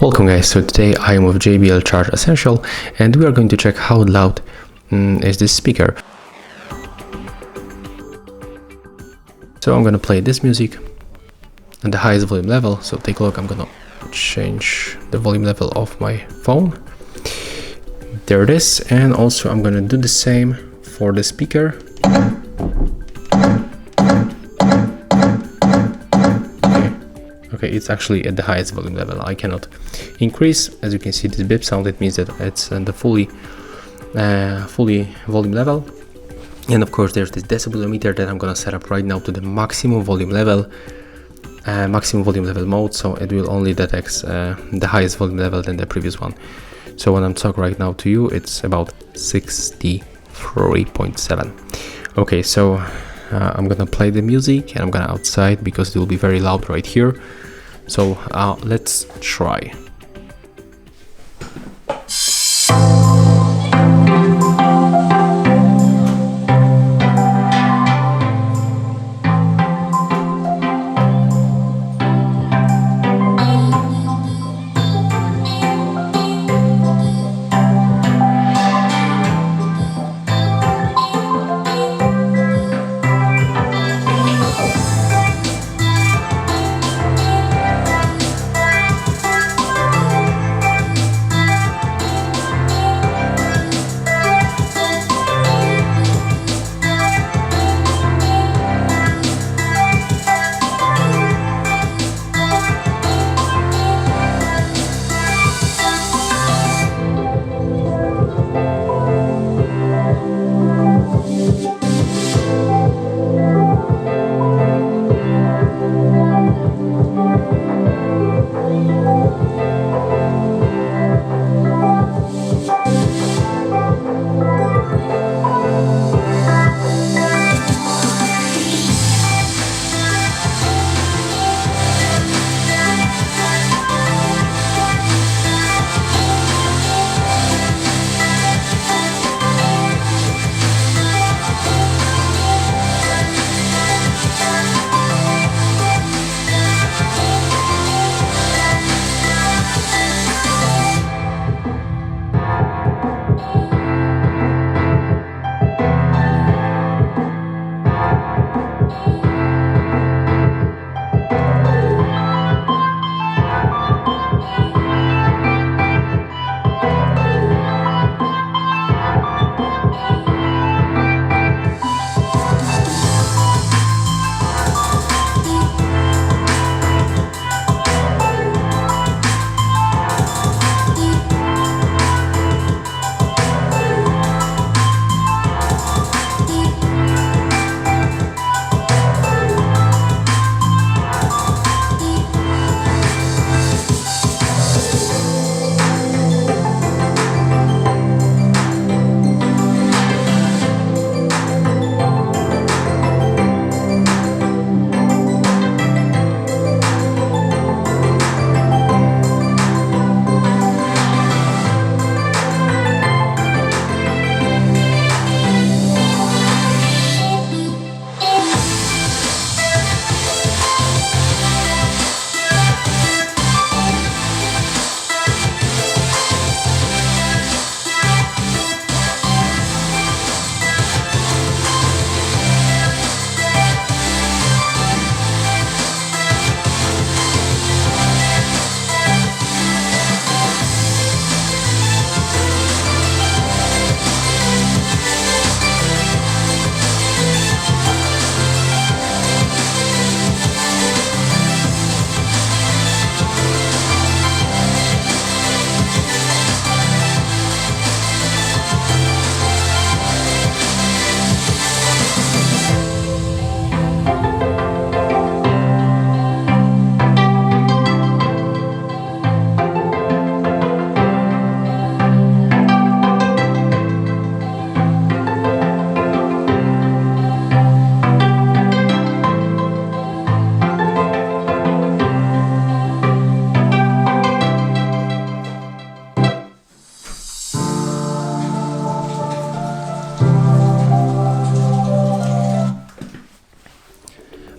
Welcome guys, so today I am with JBL Charge Essential and we are going to check how loud is this speaker. So I'm going to play this music at the highest volume level. So take a look, I'm going to change the volume level of my phone. There it is, and also I'm going to do the same for the speaker. Okay, it's actually at the highest volume level. I cannot increase. As you can see, this beep sound, it means that it's at the fully volume level. And of course, there's this decibel meter that I'm gonna set up right now to the maximum volume level mode. So it will only detect the highest volume level than the previous one. So when I'm talking right now to you, it's about 63.7. Okay, so I'm gonna play the music and I'm gonna outside because it will be very loud right here. So let's try.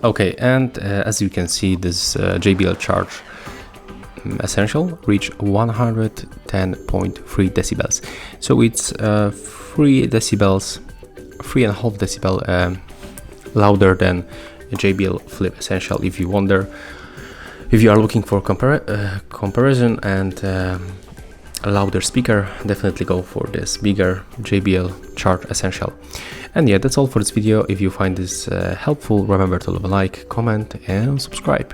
Okay, and as you can see, this JBL Charge Essential reach 110.3 decibels. So it's 3 decibels, 3.5 decibel louder than JBL Flip Essential. If you are looking for comparison and a louder speaker, definitely go for this bigger JBL Charge Essential. And yeah, that's all for this video. If you find this helpful, remember to leave a like, comment and subscribe.